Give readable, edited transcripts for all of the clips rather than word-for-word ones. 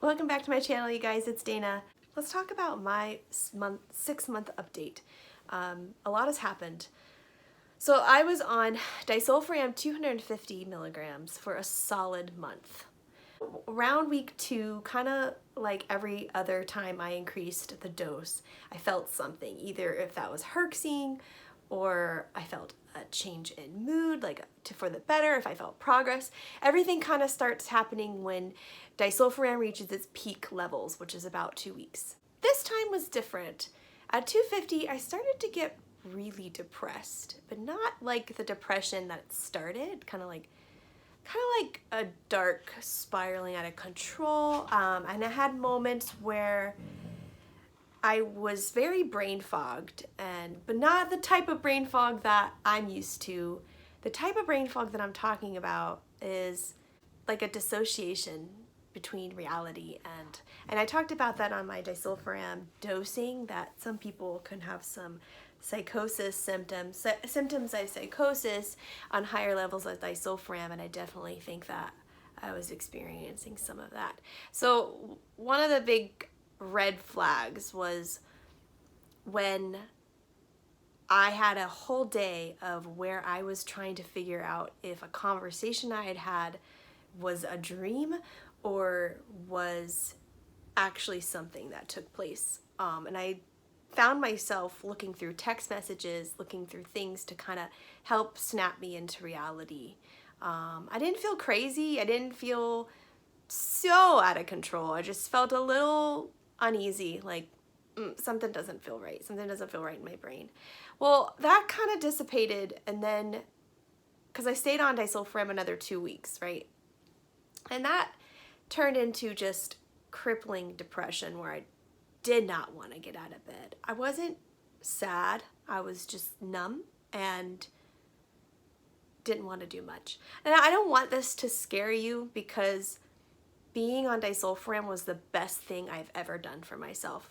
Welcome back to my channel, you guys. It's Dana. Let's talk about my 6-month update. A lot has happened. So I was on Disulfiram 250 milligrams for a solid month. Around week 2, kind of like every other time I increased the dose, I felt something. Either if that was herxing, or I felt a change in mood, like for the better, if I felt progress. Everything kind of starts happening when disulfiram reaches its peak levels, which is about 2 weeks. This time was different. At 250, I started to get really depressed, but not like the depression that started, kind of like a dark spiraling out of control. And I had moments where I was very brain fogged, but not the type of brain fog that I'm used to. The type of brain fog that I'm talking about is like a dissociation between reality and I talked about that on my disulfiram dosing, that some people can have some psychosis symptoms of psychosis on higher levels of disulfiram, and I definitely think that I was experiencing some of that. So one of the big red flags was when I had a whole day of where I was trying to figure out if a conversation I had was a dream or was actually something that took place. And I found myself looking through text messages, looking through things to kind of help snap me into reality. I didn't feel crazy. I didn't feel so out of control. I just felt a little uneasy, like something doesn't feel right. Something doesn't feel right in my brain. Well, that kind of dissipated, and then, because I stayed on disulfiram another 2 weeks, right? And that turned into just crippling depression where I did not want to get out of bed. I wasn't sad. I was just numb and didn't want to do much. And I don't want this to scare you, because being on disulfiram was the best thing I've ever done for myself.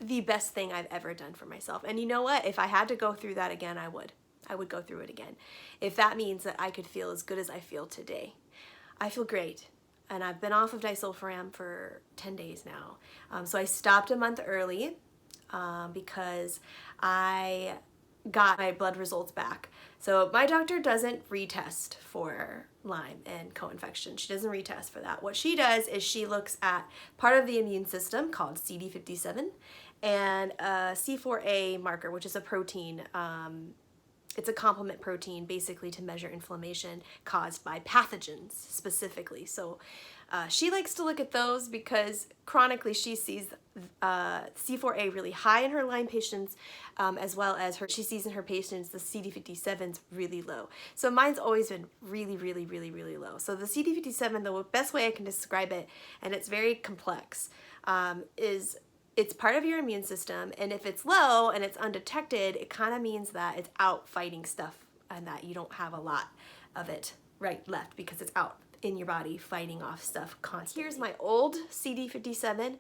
The best thing I've ever done for myself. And you know what? If I had to go through that again, I would. I would go through it again. If that means that I could feel as good as I feel today. I feel great. And I've been off of disulfiram for 10 days now. So I stopped a month early because I got my blood results back. So my doctor doesn't retest for Lyme and co-infection. She doesn't retest for that. What she does is she looks at part of the immune system called CD57 and a C4a marker, which is a protein. It's a complement protein, basically, to measure inflammation caused by pathogens specifically. So she likes to look at those because chronically she sees C4a really high in her Lyme patients, as well as she sees in her patients the CD57's really low. So mine's always been really, really, really, really low. So the CD57, the best way I can describe it, and it's very complex, is it's part of your immune system, and if it's low and it's undetected, it kind of means that it's out fighting stuff and that you don't have a lot of it left because it's out in your body fighting off stuff constantly. Here's my old CD57.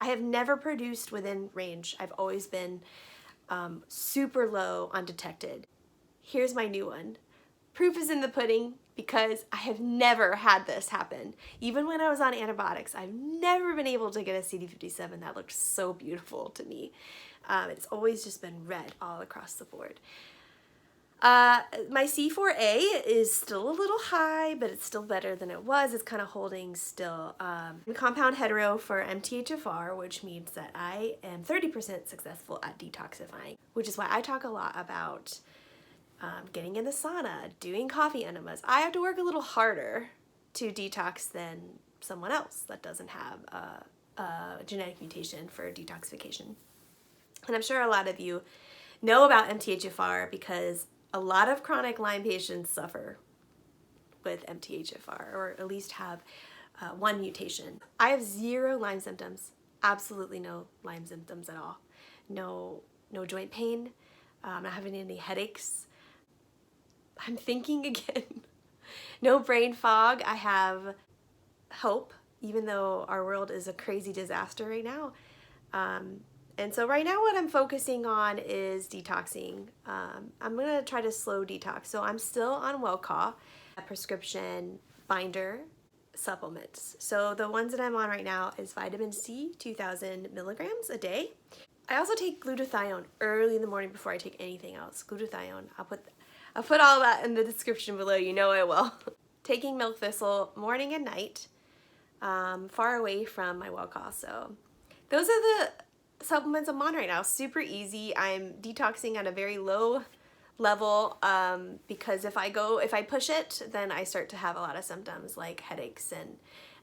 I have never produced within range. I've always been super low undetected. Here's my new one. Proof is in the pudding, because I have never had this happen. Even when I was on antibiotics, I've never been able to get a CD57 that looked so beautiful to me. It's always just been red all across the board. My C4a is still a little high, but it's still better than it was. It's kind of holding still. Compound hetero for MTHFR, which means that I am 30% successful at detoxifying, which is why I talk a lot about getting in the sauna, doing coffee enemas. I have to work a little harder to detox than someone else that doesn't have a genetic mutation for detoxification. And I'm sure a lot of you know about MTHFR because a lot of chronic Lyme patients suffer with MTHFR, or at least have one mutation. I have 0 Lyme symptoms, absolutely no Lyme symptoms at all. No joint pain, not having any headaches. I'm thinking again. No brain fog. I have hope even though our world is a crazy disaster right now. And so right now what I'm focusing on is detoxing. I'm gonna try to slow detox. So I'm still on Welchol, a prescription binder supplements. So the ones that I'm on right now is vitamin C, 2,000 milligrams a day. I also take glutathione early in the morning before I take anything else. Glutathione, I'll put all that in the description below, you know I will. Taking milk thistle morning and night, far away from my Welchol. So those are the supplements I'm on right now. Super easy. I'm detoxing at a very low level because if I push it, then I start to have a lot of symptoms like headaches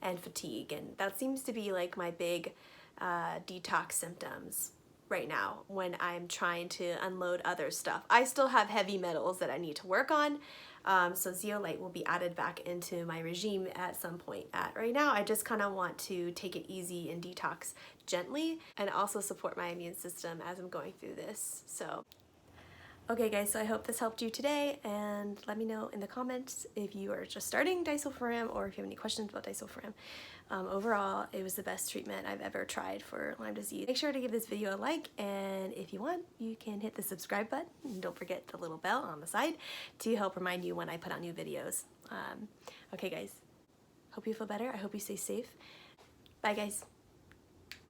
and fatigue, and that seems to be like my big detox symptoms right now when I'm trying to unload other stuff. I still have heavy metals that I need to work on, so zeolite will be added back into my regime at some point. Right now I just kind of want to take it easy and detox gently and also support my immune system as I'm going through this. So okay guys, so I hope this helped you today, and let me know in the comments if you are just starting Disulfiram or if you have any questions about Disulfiram. Overall, it was the best treatment I've ever tried for Lyme disease. Make sure to give this video a like, and if you want, you can hit the subscribe button, and don't forget the little bell on the side to help remind you when I put out new videos. Okay guys, hope you feel better. I hope you stay safe. Bye guys.